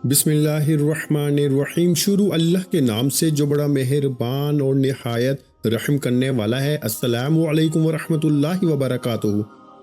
بسم اللہ الرحمن الرحیم۔ شروع اللہ کے نام سے جو بڑا مہربان اور نہایت رحم کرنے والا ہے۔ السلام علیکم ورحمۃ اللہ وبرکاتہ۔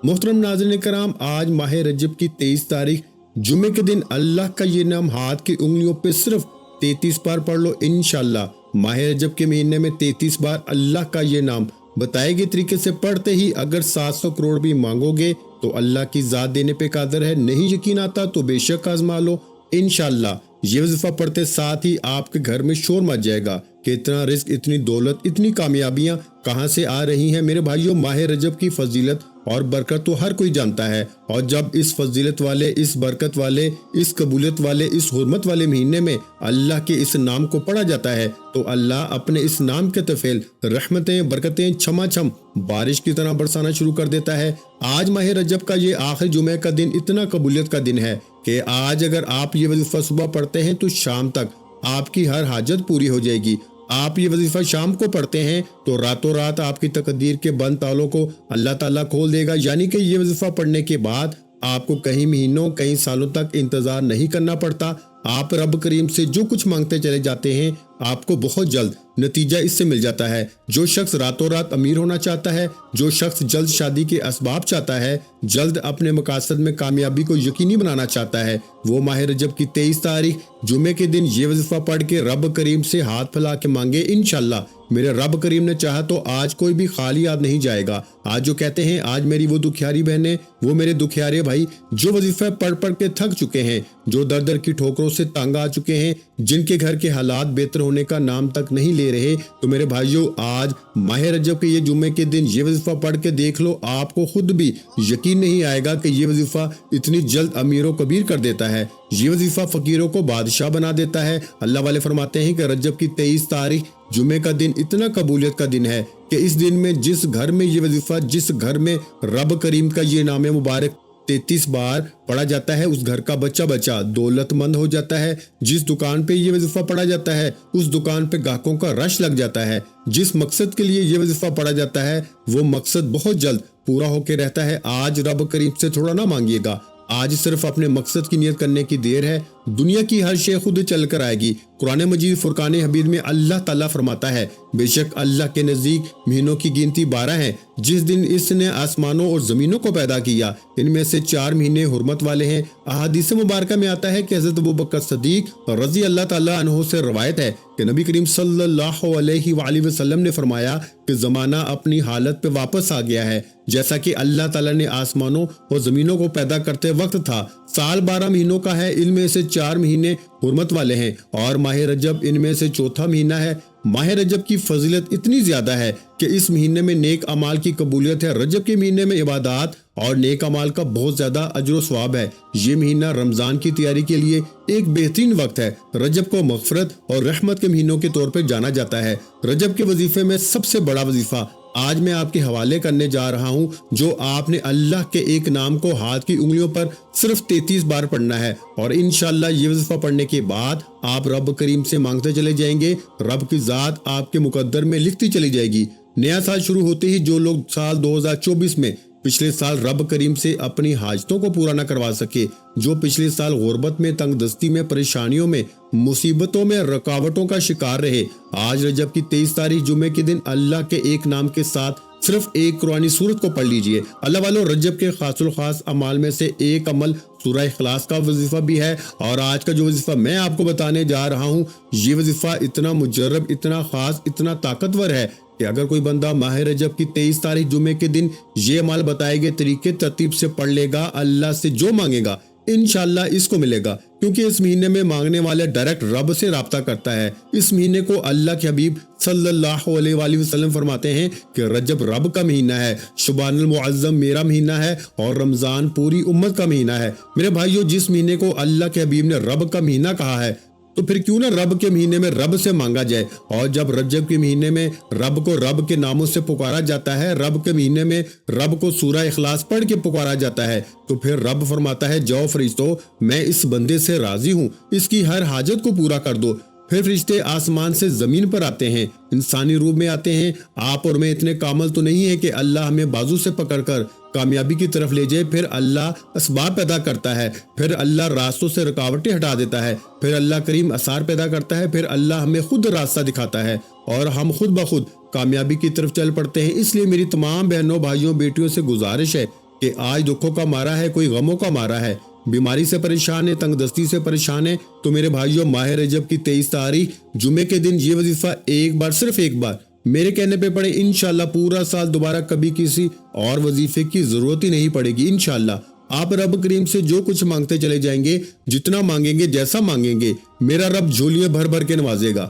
محترم ناظرین کرام، آج ماہ رجب کی 23 تاریخ جمعے کے دن اللہ کا یہ نام ہاتھ کی انگلیوں پہ صرف 33 بار پڑھ لو انشاءاللہ۔ ماہ رجب کے مہینے میں 33 بار اللہ کا یہ نام بتائے گئے طریقے سے پڑھتے ہی اگر 700 کروڑ بھی مانگو گے تو اللہ کی ذات دینے پہ قادر ہے۔ نہیں یقین آتا تو بے شک آزما لو انشاءاللہ۔ یہ وظیفہ پڑھتے ساتھ ہی آپ کے گھر میں شور مچ جائے گا کہ اتنا رزق، اتنی دولت، اتنی کامیابیاں کہاں سے آ رہی ہیں۔ میرے بھائیوں، ماہ رجب کی فضیلت اور برکت تو ہر کوئی جانتا ہے، اور جب اس فضیلت والے، اس برکت والے، اس قبولیت والے، اس حرمت والے مہینے میں اللہ کے اس نام کو پڑھا جاتا ہے تو اللہ اپنے اس نام کے طفیل رحمتیں، برکتیں چھما چھم بارش کی طرح برسانا شروع کر دیتا ہے۔ آج ماہ رجب کا یہ آخری جمعہ کا دن اتنا قبولیت کا دن ہے کہ آج اگر آپ یہ وظیفہ صبح پڑھتے ہیں تو شام تک آپ کی ہر حاجت پوری ہو جائے گی۔ آپ یہ وظیفہ شام کو پڑھتے ہیں تو راتوں رات آپ کی تقدیر کے بند تالوں کو اللہ تعالیٰ کھول دے گا، یعنی کہ یہ وظیفہ پڑھنے کے بعد آپ کو کئی مہینوں، کئی سالوں تک انتظار نہیں کرنا پڑتا۔ آپ رب کریم سے جو کچھ مانگتے چلے جاتے ہیں آپ کو بہت جلد نتیجہ اس سے مل جاتا ہے۔ جو شخص راتوں رات امیر ہونا چاہتا ہے، جو شخص جلد شادی کے اسباب چاہتا ہے، جلد اپنے مقاصد میں کامیابی کو یقینی بنانا چاہتا ہے، وہ ماہ رجب کی 23 تاریخ جمعے کے دن یہ وظیفہ پڑھ کے رب کریم سے ہاتھ پھیلا کے مانگے انشاءاللہ۔ میرے رب کریم نے چاہا تو آج کوئی بھی خالی ہاتھ نہیں جائے گا۔ آج جو کہتے ہیں آج میری وہ دکھیاری بہنیں، وہ میرے دکھیارے بھائی جو وظیفہ پڑھ پڑھ کے تھک چکے ہیں، جو در در کی ٹھوکروں سے تنگ آ چکے ہیں، جن کے گھر کے حالات بہتر ہونے کا نام تک نہیں لے رہے، تو میرے بھائیوں آج ماہ رجب کے یہ جمعے کے دن یہ وظیفہ پڑھ کے دیکھ لو، آپ کو خود بھی یقین نہیں آئے گا کہ یہ وظیفہ اتنی جلد امیر و کبیر کر دیتا ہے۔ یہ وظیفہ فقیروں کو بادشاہ بنا دیتا ہے۔ اللہ والے فرماتے ہیں کہ رجب کی 23 تاریخ جمعے کا دن اتنا قبولیت کا دن ہے کہ اس دن میں جس گھر میں یہ وظیفہ، جس گھر میں رب کریم کا یہ نام مبارک 33 بار پڑھا جاتا ہے، اس گھر کا بچہ بچہ دولت مند ہو جاتا ہے۔ جس دکان پہ یہ وظیفہ پڑھا جاتا ہے اس دکان پہ گاہکوں کا رش لگ جاتا ہے۔ جس مقصد کے لیے یہ وظیفہ پڑھا جاتا ہے وہ مقصد بہت جلد پورا ہو کے رہتا ہے۔ آج رب کریم سے تھوڑا نہ مانگیے گا، آج صرف اپنے مقصد کی نیت کرنے کی دیر ہے۔ دنیا کی ہر شے خود چل کر آئے گی۔ قرآن مجید فرقان حمید میں اللہ تعالیٰ فرماتا ہے، بے شک اللہ کے نزدیک مہینوں کی گنتی 12 ہے۔ جس دن اس نے آسمانوں اور زمینوں کو پیدا کیا ان میں سے 4 مہینے حرمت والے ہیں۔ احادیث مبارکہ میں آتا ہے کہ حضرت ابوبکر صدیق رضی اللہ تعالیٰ عنہ سے روایت ہے کہ نبی کریم صلی اللہ علیہ وآلہ وسلم نے فرمایا کہ زمانہ اپنی حالت پہ واپس آ گیا ہے جیسا کہ اللہ تعالیٰ نے آسمانوں اور زمینوں کو پیدا کرتے وقت تھا۔ سال 12 مہینوں کا ہے، ان میں سے 4 مہینے حرمت والے ہیں اور ماہ رجب ان میں سے چوتھا مہینہ ہے۔ ماہ رجب کی فضیلت اتنی زیادہ ہے کہ اس مہینے میں نیک اعمال کی قبولیت ہے۔ رجب کے مہینے میں عبادات اور نیک اعمال کا بہت زیادہ اجر و ثواب ہے۔ یہ مہینہ رمضان کی تیاری کے لیے ایک بہترین وقت ہے۔ رجب کو مغفرت اور رحمت کے مہینوں کے طور پہ جانا جاتا ہے۔ رجب کے وظیفے میں سب سے بڑا وظیفہ آج میں آپ کے حوالے کرنے جا رہا ہوں، جو آپ نے اللہ کے ایک نام کو ہاتھ کی انگلیوں پر صرف 33 بار پڑھنا ہے، اور انشاءاللہ یہ وظیفہ پڑھنے کے بعد آپ رب کریم سے مانگتے چلے جائیں گے، رب کی ذات آپ کے مقدر میں لکھتی چلی جائے گی۔ نیا سال شروع ہوتے ہی جو لوگ سال 2024 میں پچھلے سال رب کریم سے اپنی حاجتوں کو پورا نہ کروا سکے، جو پچھلے سال غربت میں، تنگ دستی میں، پریشانیوں میں، مصیبتوں میں، رکاوٹوں کا شکار رہے، آج رجب کی 23 تاریخ جمعے کے دن اللہ کے ایک نام کے ساتھ صرف ایک قرآنی سورت کو پڑھ لیجئے۔ اللہ والوں، رجب کے خاص الخاص اعمال میں سے ایک عمل سورہ اخلاص کا وظیفہ بھی ہے، اور آج کا جو وظیفہ میں آپ کو بتانے جا رہا ہوں یہ وظیفہ اتنا مجرب، اتنا خاص، اتنا طاقتور ہے کہ اگر کوئی بندہ ماہ رجب کی 23 تاریخ جمعے کے دن یہ عمل بتائے گئے طریقے ترتیب سے پڑھ لے گا، اللہ سے جو مانگے گا انشاءاللہ اس کو ملے گا، کیونکہ اس مہینے میں مانگنے والے ڈائریکٹ رب سے رابطہ کرتا ہے۔ اس مہینے کو اللہ کے حبیب صلی اللہ علیہ وآلہ وسلم فرماتے ہیں کہ رجب رب کا مہینہ ہے، شعبان المعظم میرا مہینہ ہے، اور رمضان پوری امت کا مہینہ ہے۔ میرے بھائیوں، جس مہینے کو اللہ کے حبیب نے رب کا مہینہ کہا ہے تو پھر کیوں نہ رب کے مہینے میں رب سے مانگا جائے۔ اور جب رجب کے مہینے میں رب کو رب کے ناموں سے پکارا جاتا ہے، رب کے مہینے میں رب کو سورہ اخلاص پڑھ کے پکارا جاتا ہے، تو پھر رب فرماتا ہے جاؤ فرشتوں، میں اس بندے سے راضی ہوں، اس کی ہر حاجت کو پورا کر دو۔ پھر فرشتے آسمان سے زمین پر آتے ہیں، انسانی روپ میں آتے ہیں۔ آپ اور میں اتنے کامل تو نہیں ہے کہ اللہ ہمیں بازو سے پکڑ کر کامیابی کی طرف لے جائے، پھر اللہ اسباب پیدا کرتا ہے، پھر اللہ راستوں سے رکاوٹیں ہٹا دیتا ہے، پھر اللہ کریم آثار پیدا کرتا ہے، پھر اللہ ہمیں خود راستہ دکھاتا ہے اور ہم خود بخود کامیابی کی طرف چل پڑتے ہیں۔ اس لیے میری تمام بہنوں، بھائیوں، بیٹیوں سے گزارش ہے کہ آج دکھوں کا مارا ہے، کوئی غموں کا مارا ہے، بیماری سے پریشان ہے، تنگ دستی سے پریشان ہے، تو میرے بھائیوں ماہ رجب کی 23 تاریخ جمعے کے دن یہ وظیفہ ایک بار، صرف ایک بار میرے کہنے پہ پڑھیں، انشاءاللہ پورا سال دوبارہ کبھی کسی اور وظیفے کی ضرورت ہی نہیں پڑے گی۔ انشاءاللہ آپ رب کریم سے جو کچھ مانگتے چلے جائیں گے، جتنا مانگیں گے، جیسا مانگیں گے، میرا رب جھولیاں بھر بھر کے نوازے گا۔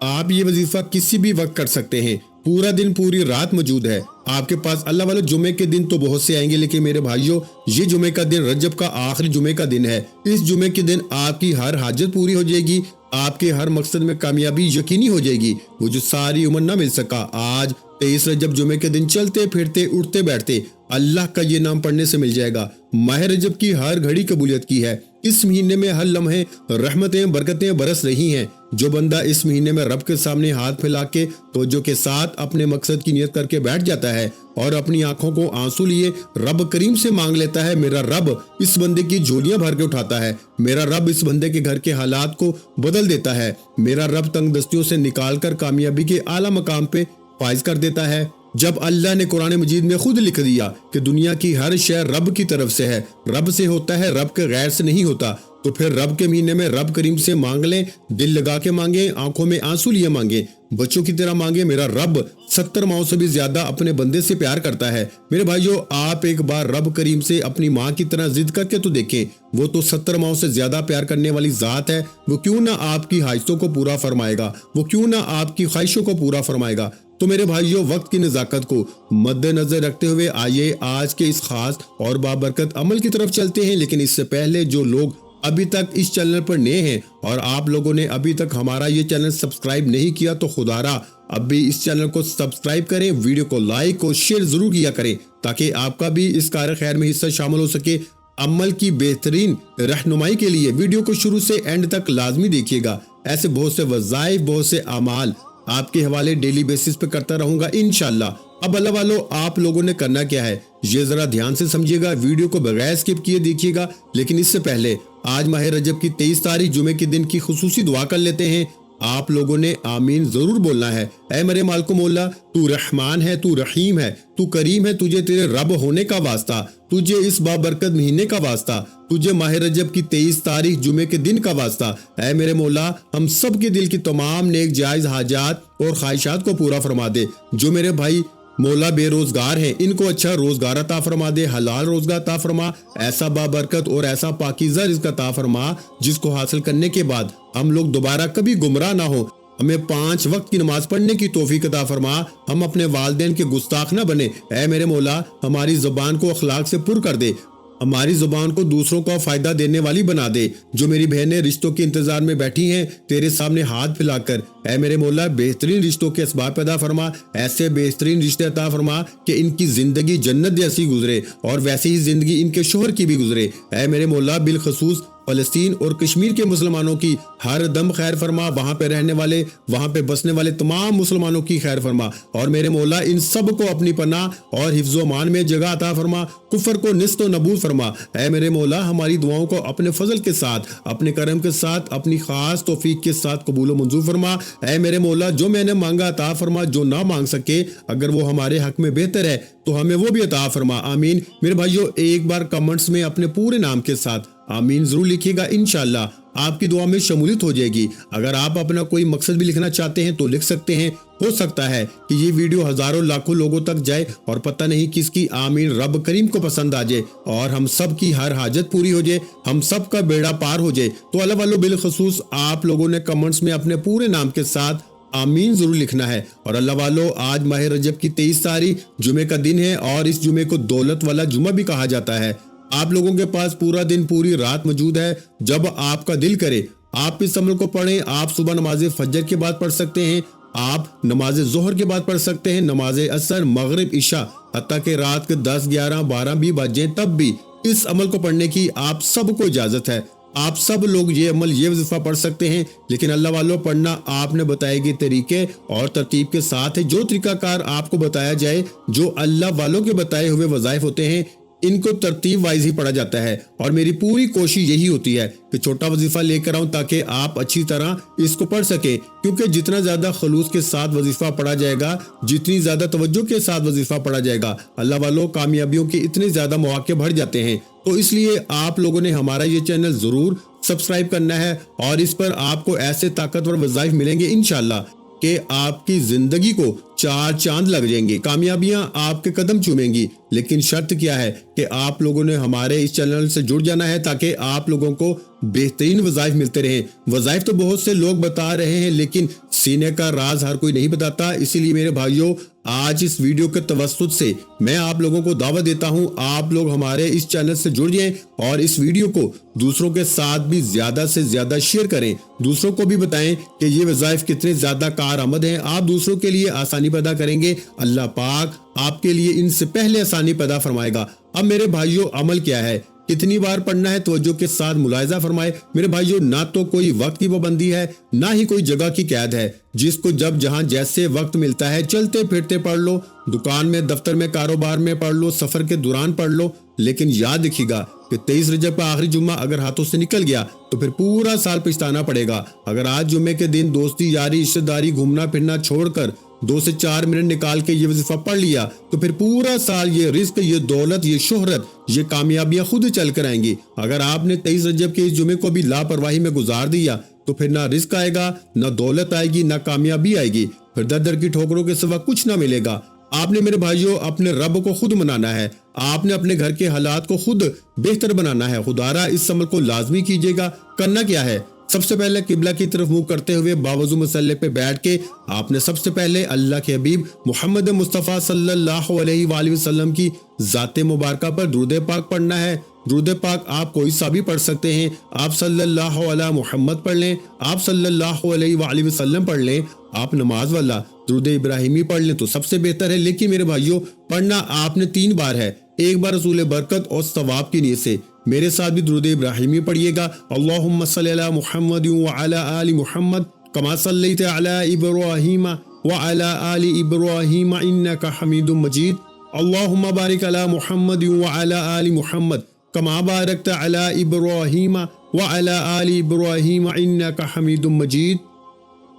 آپ یہ وظیفہ کسی بھی وقت کر سکتے ہیں، پورا دن پوری رات موجود ہے آپ کے پاس۔ اللہ والے جمعے کے دن تو بہت سے آئیں گے، لیکن میرے بھائیوں یہ جمعے کا دن رجب کا آخری جمعے کا دن ہے۔ اس جمعے کے دن آپ کی ہر حاجت پوری ہو جائے گی، آپ کے ہر مقصد میں کامیابی یقینی ہو جائے گی، وہ جو ساری عمر نہ مل سکا۔ آج 23 رجب جمعے کے دن چلتے پھرتے اٹھتے بیٹھتے اللہ کا یہ نام پڑھنے سے مل جائے گا۔ ماہ رجب کی ہر گھڑی قبولیت کی ہے، اس مہینے میں ہر لمحے رحمتیں برکتیں برس رہی ہیں۔ جو بندہ اس مہینے میں رب کے سامنے ہاتھ پھیلا کے توجہ کے ساتھ اپنے مقصد کی نیت کر کے بیٹھ جاتا ہے اور اپنی آنکھوں کو آنسو لیے رب کریم سے مانگ لیتا ہے، میرا رب اس بندے کی جھولیاں بھر کے اٹھاتا ہے، میرا رب اس بندے کے گھر کے حالات کو بدل دیتا ہے، میرا رب تنگ دستیوں سے نکال کر کامیابی کے اعلیٰ مقام پہ فائز کر دیتا ہے۔ جب اللہ نے قرآن مجید میں خود لکھ دیا کہ دنیا کی ہر شے رب کی طرف سے ہے، رب سے ہوتا ہے، رب کے غیر سے نہیں ہوتا، تو پھر رب کے مہینے میں رب کریم سے مانگ لیں، دل لگا کے مانگیں، آنکھوں میں آنسو لیے مانگیں، بچوں کی طرح مانگیں۔ میرا رب 70 ماؤں سے بھی زیادہ اپنے بندے سے پیار کرتا ہے۔ میرے بھائیوں آپ ایک بار رب کریم سے اپنی ماں کی طرح ضد کر کے تو دیکھیں، وہ تو 70 ماؤں سے زیادہ پیار کرنے والی ذات ہے، وہ کیوں نہ آپ کی حاجتوں کو پورا فرمائے گا، وہ کیوں نہ آپ کی خواہشوں کو پورا فرمائے گا۔ تو میرے بھائیوں وقت کی نزاکت کو مد نظر رکھتے ہوئے آئیے آج کے اس خاص اور بابرکت عمل کی طرف چلتے ہیں۔ لیکن اس سے پہلے جو لوگ ابھی تک اس چینل پر نئے ہیں اور آپ لوگوں نے ابھی تک ہمارا یہ چینل سبسکرائب نہیں کیا تو خدا را اب بھی اس چینل کو سبسکرائب کریں، ویڈیو کو لائک اور شیئر ضرور کیا کریں تاکہ آپ کا بھی اس کار خیر میں حصہ شامل ہو سکے۔ عمل کی بہترین رہنمائی کے لیے ویڈیو کو شروع سے اینڈ تک لازمی دیکھیے گا۔ ایسے بہت سے وظائف، بہت سے اعمال آپ کے حوالے ڈیلی بیسس پہ کرتا رہوں گا انشاءاللہ۔ اب اللہ والو آپ لوگوں نے کرنا کیا ہے یہ ذرا دھیان سے سمجھیے گا، ویڈیو کو بغیر سکپ کیے دیکھیے گا۔ لیکن اس سے پہلے آج ماہ رجب کی 23 تاریخ جمعے کے دن کی خصوصی دعا کر لیتے ہیں۔ آپ لوگوں نے آمین ضرور بولنا ہے۔ اے میرے مالک مولا، تو رحمان ہے، تو رحیم ہے، تو کریم ہے، تجھے تیرے رب ہونے کا واسطہ، تجھے اس بابرکت مہینے کا واسطہ، تجھے ماہ رجب کی 23 تاریخ جمعے کے دن کا واسطہ۔ اے میرے مولا ہم سب کے دل کی تمام نیک جائز حاجات اور خواہشات کو پورا فرما دے۔ جو میرے بھائی مولا بے روزگار ہیں ان کو اچھا روزگار عطا فرما دے، حلال روزگار عطا فرما، ایسا بابرکت اور ایسا پاکیزہ رزق عطا فرما جس کو حاصل کرنے کے بعد ہم لوگ دوبارہ کبھی گمراہ نہ ہوں۔ ہمیں 5 وقت کی نماز پڑھنے کی توفیق عطا فرما، ہم اپنے والدین کے گستاخ نہ بنے۔ اے میرے مولا ہماری زبان کو اخلاق سے پر کر دے، ہماری زبان کو دوسروں کو فائدہ دینے والی بنا دے۔ جو میری بہنیں رشتوں کے انتظار میں بیٹھی ہیں تیرے سامنے ہاتھ پھیلا کر، اے میرے مولا بہترین رشتوں کے اسباب پیدا فرما، ایسے بہترین رشتے عطا فرما کہ ان کی زندگی جنت جیسی گزرے اور ویسی ہی زندگی ان کے شوہر کی بھی گزرے۔ اے میرے مولا بالخصوص فلسطین اور کشمیر کے مسلمانوں کی ہر دم خیر فرما، وہاں پہ رہنے والے، وہاں پہ بسنے والے تمام مسلمانوں کی خیر فرما، اور میرے مولا ان سب کو اپنی پناہ اور حفظ و امان میں جگہ عطا فرما، کفر کو نست و نبود فرما۔ اے میرے مولا ہماری دعاؤں کو اپنے فضل کے ساتھ، اپنے کرم کے ساتھ، اپنی خاص توفیق کے ساتھ قبول و منظور فرما۔ اے میرے مولا جو میں نے مانگا عطا فرما، جو نہ مانگ سکے اگر وہ ہمارے حق میں بہتر ہے تو ہمیں وہ بھی عطا فرما، آمین۔ میرے بھائیوں ایک بار کمنٹس میں اپنے پورے نام کے ساتھ آمین ضرور لکھیے گا، انشاءاللہ آپ کی دعا میں شمولیت ہو جائے گی۔ اگر آپ اپنا کوئی مقصد بھی لکھنا چاہتے ہیں تو لکھ سکتے ہیں، ہو سکتا ہے کہ یہ ویڈیو ہزاروں لاکھوں لوگوں تک جائے اور پتہ نہیں کس کی آمین رب کریم کو پسند آ جائے اور ہم سب کی ہر حاجت پوری ہو جائے، ہم سب کا بیڑا پار ہو جائے۔ تو اللہ والو بالخصوص آپ لوگوں نے کمنٹس میں اپنے پورے نام کے ساتھ آمین ضرور لکھنا ہے۔ اور اللہ والو آج ماہ رجب کی 23 تاریخ جمعے کا دن ہے اور اس جمعے کو دولت والا جمعہ بھی کہا جاتا ہے۔ آپ لوگوں کے پاس پورا دن پوری رات موجود ہے، جب آپ کا دل کرے آپ اس عمل کو پڑھیں۔ آپ صبح نماز فجر کے بعد پڑھ سکتے ہیں، آپ نماز ظہر کے بعد پڑھ سکتے ہیں، نماز عصر، مغرب، عشاء، حتیٰ کہ رات کے 10، 11، 12 بھی بج جائیں تب بھی اس عمل کو پڑھنے کی آپ سب کو اجازت ہے۔ آپ سب لوگ یہ عمل یہ وظیفہ پڑھ سکتے ہیں، لیکن اللہ والوں پڑھنا آپ نے بتائے گئے طریقے اور ترتیب کے ساتھ ہے۔ جو طریقہ کار آپ کو بتایا جائے، جو اللہ والوں کے بتائے ہوئے وظائف ہوتے ہیں، ان کو ترتیب وائز ہی پڑھا جاتا ہے، اور میری پوری کوشش یہی ہوتی ہے کہ چھوٹا وظیفہ لے کر آؤں تاکہ آپ اچھی طرح اس کو پڑھ سکیں، کیونکہ جتنا زیادہ خلوص کے ساتھ وظیفہ پڑھا جائے گا، جتنی زیادہ توجہ کے ساتھ وظیفہ پڑھا جائے گا، اللہ والوں کامیابیوں کے اتنے زیادہ مواقع بڑھ جاتے ہیں۔ تو اس لیے آپ لوگوں نے ہمارا یہ چینل ضرور سبسکرائب کرنا ہے، اور اس پر آپ کو ایسے طاقتور وظائف ملیں گے انشاءاللہ کہ آپ کی زندگی کو چار چاند لگ جائیں گے، کامیابیاں آپ کے قدم چومیں گی۔ لیکن شرط کیا ہے کہ آپ لوگوں نے ہمارے اس چینل سے جڑ جانا ہے تاکہ آپ لوگوں کو بہترین وظائف ملتے رہیں۔ وظائف تو بہت سے لوگ بتا رہے ہیں، لیکن سینے کا راز ہر کوئی نہیں بتاتا۔ اسی لیے میرے بھائیوں، آج اس ویڈیو کے توسط سے میں آپ لوگوں کو دعوت دیتا ہوں، آپ لوگ ہمارے اس چینل سے جڑ جائیں اور اس ویڈیو کو دوسروں کے ساتھ بھی زیادہ سے زیادہ شیئر کریں، دوسروں کو بھی بتائیں کہ یہ وظائف کتنے زیادہ کارآمد ہیں۔ آپ دوسروں کے لیے آسانی پیدا کریں گے، اللہ پاک آپ کے لیے ان سے پہلے آسانی پیدا فرمائے گا۔ اب میرے بھائیوں، عمل کیا ہے، کتنی بار پڑھنا ہے، توجہ کے ساتھ ملاحظہ فرمائے میرے بھائیوں۔ نہ تو کوئی وقت کی پابندی ہے، نہ ہی کوئی جگہ کی قید ہے، جس کو جب جہاں جیسے وقت ملتا ہے چلتے پھرتے پڑھ لو، دکان میں، دفتر میں، کاروبار میں پڑھ لو، سفر کے دوران پڑھ لو۔ لیکن یاد رکھیے گا کہ 23 رجب کا آخری جمعہ اگر ہاتھوں سے نکل گیا تو پھر پورا سال پچھتانا پڑے گا۔ اگر آج جمعے کے دن دوستی یاری رشتہ داری گھومنا پھرنا چھوڑ کر 2 سے 4 منٹ نکال کے یہ وظیفہ پڑھ لیا تو پھر پورا سال یہ رزق، یہ دولت، یہ شہرت، یہ کامیابیاں خود چل کر آئیں گی۔ اگر آپ نے 23 رجب کے اس جمعے کو بھی لاپرواہی میں گزار دیا تو پھر نہ رزق آئے گا، نہ دولت آئے گی، نہ کامیابی آئے گی، پھر در در کی ٹھوکروں کے سوا کچھ نہ ملے گا۔ آپ نے میرے بھائیوں اپنے رب کو خود منانا ہے، آپ نے اپنے گھر کے حالات کو خود بہتر بنانا ہے۔ خدارا اس عمل کو لازمی کیجیے گا۔ کرنا کیا ہے، سب سے پہلے قبلہ کی طرف منہ کرتے ہوئے باوضو مصلی پہ بیٹھ کے آپ نے سب سے پہلے اللہ کے حبیب محمد مصطفیٰ صلی اللہ علیہ وآلہ وسلم کی ذات مبارکہ پر درود پاک پڑھنا ہے۔ درود پاک آپ کوئی سا بھی پڑھ سکتے ہیں، آپ صلی اللہ علیہ محمد پڑھ لیں، آپ صلی اللہ علیہ وآلہ وسلم پڑھ لیں، آپ نماز والا درود ابراہیمی پڑھ لیں تو سب سے بہتر ہے۔ لیکن میرے بھائیوں، پڑھنا آپ نے 3 بار ہے، ایک بار رسول برکت اور ثواب کی نیت سے۔ میرے ساتھ بھی درود ابراہیمی پڑھیے گا، اللہم صلی علی محمد وعلی آل محمد کما صلیت علی ابراہیم وعلی آل ابراہیم انک حمید مجید، اللہم بارک علی محمد وعلی آل محمد کما بارکت علی ابراہیم وعلی آل ابراہیم انک حمید مجید۔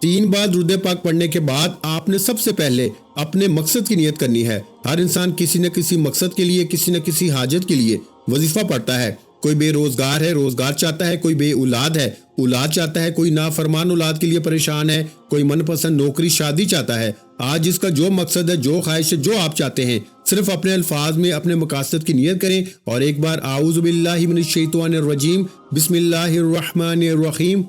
3 بار درود پاک پڑھنے کے بعد آپ نے سب سے پہلے اپنے مقصد کی نیت کرنی ہے۔ ہر انسان کسی نہ کسی مقصد کے لیے، کسی نہ کسی حاجت کے لیے وظیفہ پڑھتا ہے۔ کوئی بے روزگار ہے، روزگار چاہتا ہے، کوئی بے اولاد ہے، اولاد چاہتا ہے، کوئی نافرمان اولاد کے لیے پریشان ہے، کوئی من پسند نوکری شادی چاہتا ہے۔ آج جس کا جو مقصد ہے، جو خواہش ہے، جو آپ چاہتے ہیں، صرف اپنے الفاظ میں اپنے مقاصد کی نیت کریں اور ایک بار اعوذ باللہ من الشیطان الرجیم بسم اللہ الرحمن الرحیم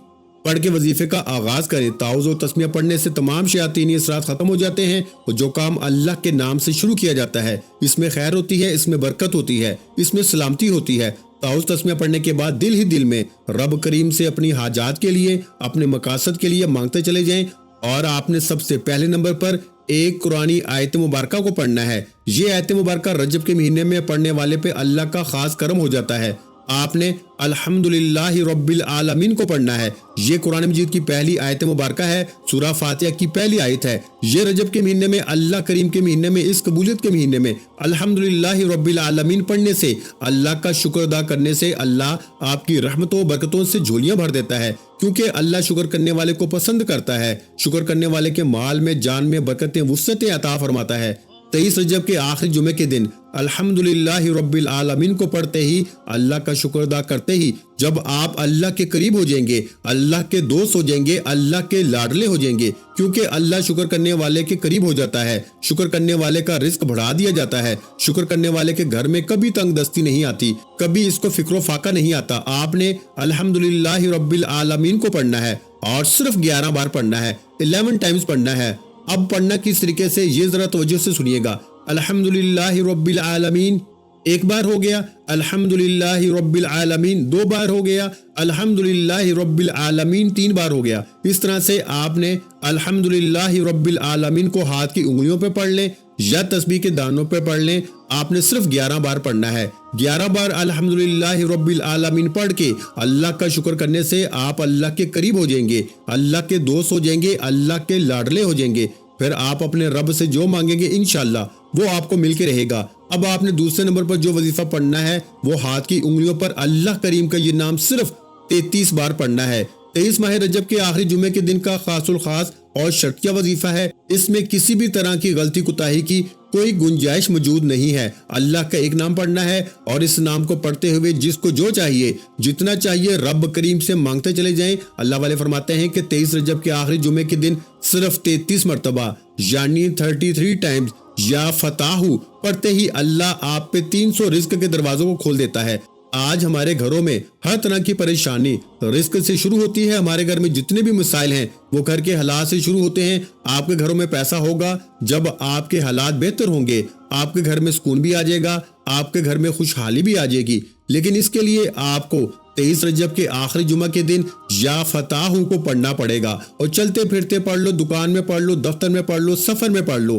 پڑھ کے وظیفے کا آغاز کریں۔ تعوذ و تسمیہ پڑھنے سے تمام شیاطینی اثرات ختم ہو جاتے ہیں، اور جو کام اللہ کے نام سے شروع کیا جاتا ہے اس میں خیر ہوتی ہے، اس میں برکت ہوتی ہے، اس میں سلامتی ہوتی ہے۔ تعوذ تسمیہ پڑھنے کے بعد دل ہی دل میں رب کریم سے اپنی حاجات کے لیے، اپنے مقاصد کے لیے مانگتے چلے جائیں، اور آپ نے سب سے پہلے نمبر پر ایک قرآنی آیت مبارکہ کو پڑھنا ہے۔ یہ آیت مبارکہ رجب کے مہینے میں پڑھنے والے پہ اللہ کا خاص کرم ہو جاتا ہے۔ آپ نے الحمدللہ رب العالمین کو پڑھنا ہے۔ یہ قرآن مجید کی پہلی آیت مبارکہ ہے، سورہ فاتحہ کی پہلی آیت ہے۔ یہ رجب کے مہینے میں، اللہ کریم کے مہینے میں، اس قبولیت کے مہینے میں الحمدللہ رب العالمین پڑھنے سے، اللہ کا شکر ادا کرنے سے اللہ آپ کی رحمتوں و برکتوں سے جھولیاں بھر دیتا ہے، کیونکہ اللہ شکر کرنے والے کو پسند کرتا ہے۔ شکر کرنے والے کے مال میں، جان میں برکتیں، وسعتیں عطا فرماتا ہے۔ 23 رجب کے آخری جمعے کے دن الحمدللہ رب العالمین کو پڑھتے ہی، اللہ کا شکر ادا کرتے ہی، جب آپ اللہ کے قریب ہو جائیں گے، اللہ کے دوست ہو جائیں گے، اللہ کے لاڈلے ہو جائیں گے، کیونکہ اللہ شکر کرنے والے کے قریب ہو جاتا ہے۔ شکر کرنے والے کا رزق بڑھا دیا جاتا ہے۔ شکر کرنے والے کے گھر میں کبھی تنگ دستی نہیں آتی، کبھی اس کو فکر و فاقہ نہیں آتا۔ آپ نے الحمدللہ رب العالمین کو پڑھنا ہے اور صرف 11 بار پڑھنا ہے، 11 ٹائمز پڑھنا ہے۔ اب پڑھنا کس طریقے سے، یہ ذرا توجہ سے سنیے گا۔ الحمدللہ رب العالمین 1 بار ہو گیا، الحمدللہ رب العالمین 2 بار ہو گیا، الحمدللہ رب العالمین 3 بار ہو گیا۔ اس طرح سے آپ نے الحمدللہ رب العالمین کو ہاتھ کی انگلیوں پہ پڑھ لیں، یا تسبیح کے دانوں پہ پڑھ لیں، آپ نے صرف 11 بار پڑھنا ہے۔ 11 بار الحمدللہ رب العالمین پڑھ کے اللہ کا شکر کرنے سے آپ اللہ کے قریب ہو جائیں گے، اللہ کے دوست ہو جائیں گے، اللہ کے لاڈلے ہو جائیں گے۔ پھر آپ اپنے رب سے جو مانگیں گے انشاءاللہ وہ آپ کو مل کے رہے گا۔ اب آپ نے دوسرے نمبر پر جو وظیفہ پڑھنا ہے وہ ہاتھ کی انگلیوں پر اللہ کریم کا یہ نام صرف 33 بار پڑھنا ہے۔ 23 ماہ رجب کے آخری جمعے کے دن کا خاص الخاص اور شرطیہ وظیفہ ہے۔ اس میں کسی بھی طرح کی غلطی کوتاہی کی کوئی گنجائش موجود نہیں ہے۔ اللہ کا ایک نام پڑھنا ہے اور اس نام کو پڑھتے ہوئے جس کو جو چاہیے، جتنا چاہیے رب کریم سے مانگتے چلے جائیں۔ اللہ والے فرماتے ہیں کہ 23 رجب کے آخری جمعے کے دن صرف 33 مرتبہ یعنی 33 ٹائمز یا فتاح پڑھتے ہی اللہ آپ پہ 300 رزق کے دروازوں کو کھول دیتا ہے۔ آج ہمارے گھروں میں ہر طرح کی پریشانی رزق سے شروع ہوتی ہے۔ ہمارے گھر میں جتنے بھی مسائل ہیں وہ گھر کے حالات سے شروع ہوتے ہیں۔ آپ کے گھروں میں پیسہ ہوگا جب آپ کے حالات بہتر ہوں گے، آپ کے گھر میں سکون بھی آ جائے گا، آپ کے گھر میں خوشحالی بھی آ جائے گی۔ لیکن اس کے لیے آپ کو 23 رجب کے آخری جمعہ کے دن یا فتاح کو پڑھنا پڑے گا، اور چلتے پھرتے پڑھ لو، دکان میں پڑھ لو، دفتر میں پڑھ لو، سفر میں پڑھ لو،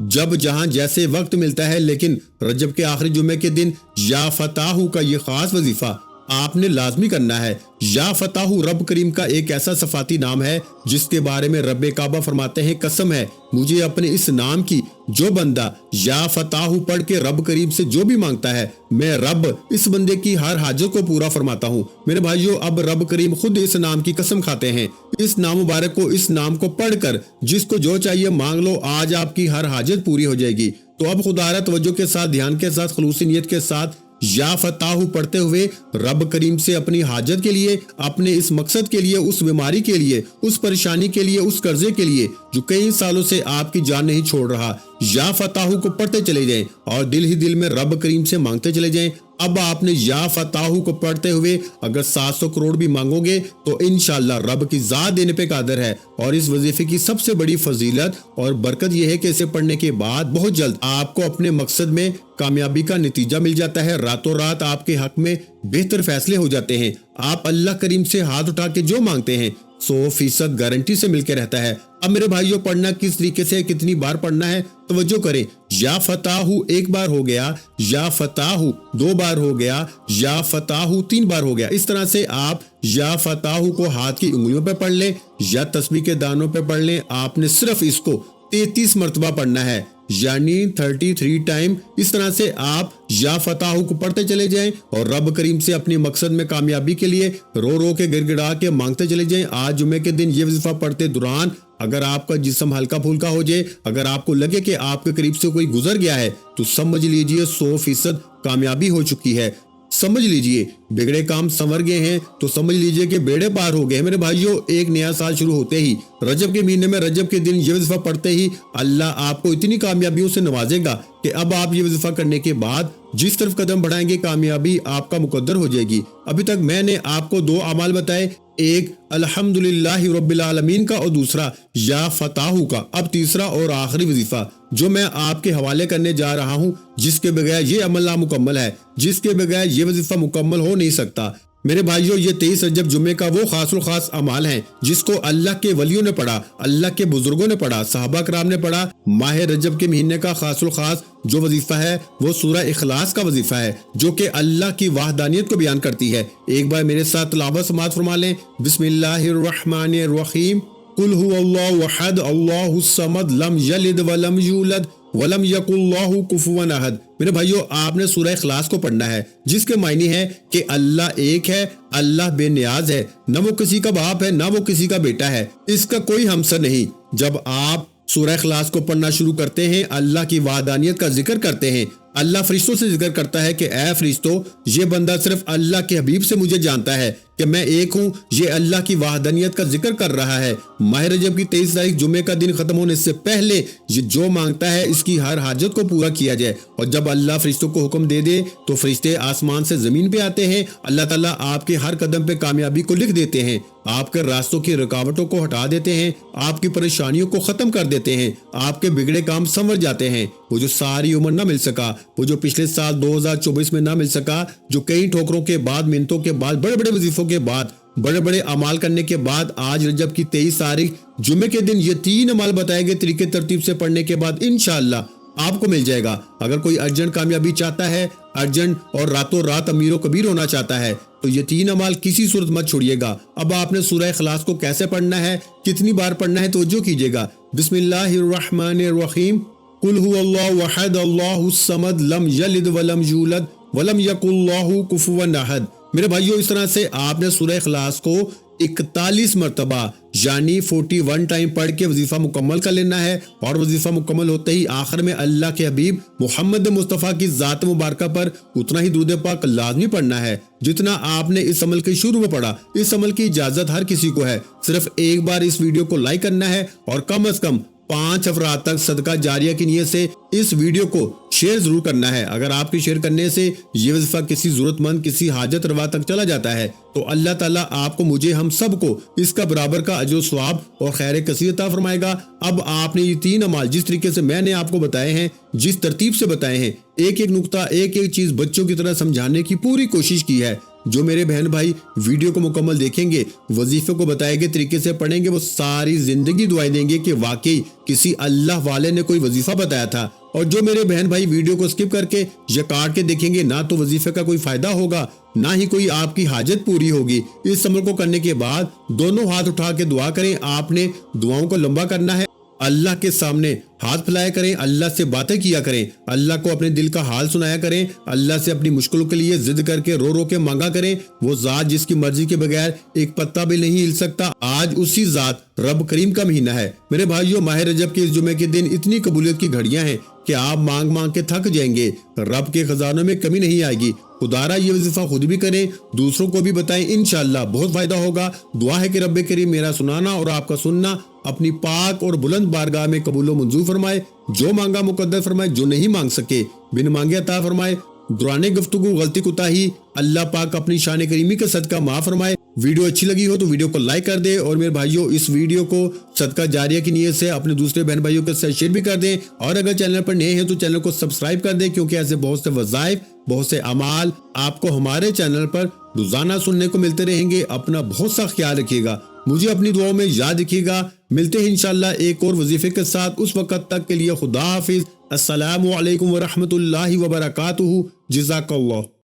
جب جہاں جیسے وقت ملتا ہے۔ لیکن رجب کے آخری جمعے کے دن یا فتاح کا یہ خاص وظیفہ آپ نے لازمی کرنا ہے۔ یا فتاح رب کریم کا ایک ایسا صفاتی نام ہے جس کے بارے میں رب کعبہ فرماتے ہیں، قسم ہے مجھے اپنے اس نام کی، جو بندہ یا فتاح پڑھ کے رب کریم سے جو بھی مانگتا ہے میں رب اس بندے کی ہر حاجت کو پورا فرماتا ہوں۔ میرے بھائیو، اب رب کریم خود اس نام کی قسم کھاتے ہیں۔ اس نام مبارک کو، اس نام کو پڑھ کر جس کو جو چاہیے مانگ لو، آج آپ کی ہر حاجت پوری ہو جائے گی۔ تو اب خدا توجہ کے ساتھ، دھیان کے ساتھ، خلوص نیت کے ساتھ یا فتاح پڑھتے ہوئے رب کریم سے اپنی حاجت کے لیے، اپنے اس مقصد کے لیے، اس بیماری کے لیے، اس پریشانی کے لیے، اس قرضے کے لیے جو کئی سالوں سے آپ کی جان نہیں چھوڑ رہا، یا فتاح کو پڑھتے چلے جائیں اور دل ہی دل میں رب کریم سے مانگتے چلے جائیں۔ اب آپ نے یا فتاح کو پڑھتے ہوئے اگر 700 کروڑ بھی مانگو گے تو انشاءاللہ رب کی ذات دینے پہ قادر ہے۔ اور اس وظیفے کی سب سے بڑی فضیلت اور برکت یہ ہے کہ اسے پڑھنے کے بعد بہت جلد آپ کو اپنے مقصد میں کامیابی کا نتیجہ مل جاتا ہے۔ راتوں رات آپ کے حق میں بہتر فیصلے ہو جاتے ہیں۔ آپ اللہ کریم سے ہاتھ اٹھا کے جو مانگتے ہیں 100% گارنٹی سے مل کے رہتا ہے۔ اب میرے بھائیوں، پڑھنا کس طریقے سے، کتنی بار پڑھنا ہے، توجہ کریں۔ یا فتاح 1 بار ہو گیا، یا فتاح 2 بار ہو گیا، یا فتاح 3 بار ہو گیا۔ اس طرح سے آپ یا فتاح کو ہاتھ کی انگلیوں پہ پڑھ لیں یا تسبیح کے دانوں پہ پڑھ لیں۔ آپ نے صرف اس کو 33 مرتبہ پڑھنا ہے یعنی 33 ٹائم۔ اس طرح سے آپ یا فتاح کو پڑھتے چلے جائیں اور رب کریم سے اپنے مقصد میں کامیابی کے لیے رو رو کے گڑ گڑا کے مانگتے چلے جائیں۔ آج جمعے کے دن یہ وظیفہ پڑھتے دوران اگر آپ کا جسم ہلکا پھلکا ہو جائے، اگر آپ کو لگے کہ آپ کے قریب سے کوئی گزر گیا ہے، تو سمجھ لیجئے 100% کامیابی ہو چکی ہے۔ سمجھ لیجئے بگڑے کام سنور گئے ہیں، تو سمجھ لیجئے کہ بیڑے پار ہو گئے۔ میرے بھائیوں، ایک نیا سال شروع ہوتے ہی رجب کے مہینے میں، رجب کے دن یہ وظیفہ پڑھتے ہی اللہ آپ کو اتنی کامیابیوں سے نوازے گا کہ اب آپ یہ وظیفہ کرنے کے بعد جس طرف قدم بڑھائیں گے کامیابی آپ کا مقدر ہو جائے گی۔ ابھی تک میں نے آپ کو 2 اعمال بتائے، ایک الحمدللہ رب العالمین کا اور دوسرا یا فتاح کا۔ اب تیسرا اور آخری وظیفہ جو میں آپ کے حوالے کرنے جا رہا ہوں، جس کے بغیر یہ عمل نامکمل ہے، جس کے بغیر یہ وظیفہ مکمل ہو نہیں سکتا۔ میرے بھائیوں، یہ 23 رجب جمعے کا وہ خاص الخاص اعمال ہیں جس کو اللہ کے ولیوں نے پڑھا، اللہ کے بزرگوں نے پڑھا، صحابہ کرام نے پڑھا۔ ماہ رجب کے مہینے کا خاص الخاص جو وظیفہ ہے وہ سورہ اخلاص کا وظیفہ ہے، جو کہ اللہ کی وحدانیت کو بیان کرتی ہے۔ ایک بار میرے ساتھ تلاوت سماعت فرما لیں۔ بسم اللہ الرحمن الرحیم۔ قل هو اللہ احد اللہ الصمد لم یلد ولم یولد ولم یکن لہ کفوا احد۔ میرے بھائیوں، آپ نے سورہ اخلاص کو پڑھنا ہے، جس کے معنی ہے کہ اللہ ایک ہے، اللہ بے نیاز ہے، نہ وہ کسی کا باپ ہے، نہ وہ کسی کا بیٹا ہے، اس کا کوئی ہمسر نہیں۔ جب آپ سورہ اخلاص کو پڑھنا شروع کرتے ہیں، اللہ کی وحدانیت کا ذکر کرتے ہیں، اللہ فرشتوں سے ذکر کرتا ہے کہ اے فرشتوں، یہ بندہ صرف اللہ کے حبیب سے مجھے جانتا ہے کہ میں ایک ہوں، یہ اللہ کی وحدانیت کا ذکر کر رہا ہے۔ ماہ رجب کی 23 تاریخ جمعے کا دن ختم ہونے سے پہلے یہ جو مانگتا ہے اس کی ہر حاجت کو پورا کیا جائے۔ اور جب اللہ فرشتوں کو حکم دے دے تو فرشتے آسمان سے زمین پہ آتے ہیں، اللہ تعالیٰ آپ کے ہر قدم پہ کامیابی کو لکھ دیتے ہیں، آپ کے راستوں کی رکاوٹوں کو ہٹا دیتے ہیں، آپ کی پریشانیوں کو ختم کر دیتے ہیں، آپ کے بگڑے کام سنور جاتے ہیں۔ وہ جو ساری عمر نہ مل سکا، وہ جو پچھلے سال 2024 میں نہ مل سکا، جو کئی ٹھوکروں کے بعد، منتوں کے بعد، بڑے بڑے وظیفوں کے بعد، بڑے بڑے اعمال کرنے کے بعد، آج رجب کی 23 تاریخ جمعے کے دن یہ 3 اعمال بتائے گئے طریقے ترتیب سے پڑھنے کے بعد انشاءاللہ آپ کو مل جائے گا۔ اگر کوئی ارجنٹ کامیابی چاہتا ہے، ارجنٹ اور راتوں رات امیر و کبیر ہونا چاہتا ہے، تو یہ 3 اعمال کسی صورت مت چھوڑیے گا۔ اب آپ نے سورہ اخلاص کو کیسے پڑھنا ہے، کتنی بار پڑھنا ہے، توجہ کیجیے گا۔ بسم اللہ الرحمن الرحیم، قل هو اللہ احد اللہ الصمد لم یلد ولم یولد ولم یکن لہ کفوا احد۔ میرے بھائیو، اس طرح سے آپ نے سورہ اخلاص کو 41 مرتبہ یعنی 41 ٹائم پڑھ کے وظیفہ مکمل کر لینا ہے، اور وظیفہ مکمل ہوتے ہی آخر میں اللہ کے حبیب محمد مصطفیٰ کی ذات مبارکہ پر اتنا ہی درود پاک لازمی پڑھنا ہے جتنا آپ نے اس عمل کے شروع میں پڑھا۔ اس عمل کی اجازت ہر کسی کو ہے، صرف ایک بار اس ویڈیو کو لائک کرنا ہے اور کم از کم 5 افراد تک صدقہ جاریہ کی نیت سے اس ویڈیو کو شیئر ضرور کرنا ہے۔ اگر آپ کے شیئر کرنے سے یہ وظیفہ کسی ضرورت مند، کسی حاجت روا تک چلا جاتا ہے تو اللہ تعالیٰ آپ کو، مجھے، ہم سب کو اس کا برابر کا اجر و ثواب اور خیر کثیر عطا فرمائے گا۔ اب آپ نے یہ 3 اعمال جس طریقے سے میں نے آپ کو بتائے ہیں، جس ترتیب سے بتائے ہیں، ایک ایک نقطہ، ایک ایک چیز بچوں کی طرح سمجھانے کی پوری کوشش کی ہے۔ جو میرے بہن بھائی ویڈیو کو مکمل دیکھیں گے، وظیفے کو بتائے گئے طریقے سے پڑھیں گے، وہ ساری زندگی دعائیں دیں گے کہ واقعی کسی اللہ والے نے کوئی وظیفہ بتایا تھا۔ اور جو میرے بہن بھائی ویڈیو کو سکپ کر کے یا کاٹ کے دیکھیں گے، نہ تو وظیفے کا کوئی فائدہ ہوگا، نہ ہی کوئی آپ کی حاجت پوری ہوگی۔ اس عمل کو کرنے کے بعد دونوں ہاتھ اٹھا کے دعا کریں۔ آپ نے دعاؤں کو لمبا کرنا ہے، اللہ کے سامنے ہاتھ پھیلایا کریں، اللہ سے باتیں کیا کریں، اللہ کو اپنے دل کا حال سنایا کریں، اللہ سے اپنی مشکلوں کے لیے ضد کر کے رو رو کے مانگا کریں۔ وہ ذات جس کی مرضی کے بغیر ایک پتا بھی نہیں ہل سکتا، آج اسی ذات رب کریم کا مہینہ ہے۔ میرے بھائیوں، ماہ رجب کے اس جمعے کے دن اتنی قبولیت کی گھڑیاں ہیں کہ آپ مانگ مانگ کے تھک جائیں گے، رب کے خزانوں میں کمی نہیں آئے گی۔ خدارا یہ وظیفہ خود بھی کریں، دوسروں کو بھی بتائیں، انشاءاللہ بہت فائدہ ہوگا۔ دعا ہے کہ رب کریم میرا سنانا اور آپ کا سننا اپنی پاک اور بلند بارگاہ میں قبول و منظور فرمائے، جو مانگا مقدر فرمائے، جو نہیں مانگ سکے بن مانگے عطا فرمائے۔ دوران گفتگو غلطی کوتاہی اللہ پاک اپنی شان کریمی کا صدقہ معاف فرمائے۔ ویڈیو اچھی لگی ہو تو ویڈیو کو لائک کر دیں، اور میرے بھائیوں اس ویڈیو کو صدقہ جاریہ کی نیت سے اپنے دوسرے بہن بھائیوں کے ساتھ شیئر بھی کر دیں، اور اگر چینل پر نئے ہیں تو چینل کو سبسکرائب کر دیں، کیونکہ ایسے بہت سے وظائف، بہت سے اعمال آپ کو ہمارے چینل پر روزانہ سننے کو ملتے رہیں گے۔ اپنا بہت سا خیال رکھیے گا، مجھے اپنی دعاؤں میں یاد رکھیے گا۔ ملتے ہیں انشاءاللہ ایک اور وظیفے کے ساتھ، اس وقت تک کے لیے خدا حافظ۔ السلام علیکم ورحمۃ اللہ وبرکاتہ۔ جزاک اللہ۔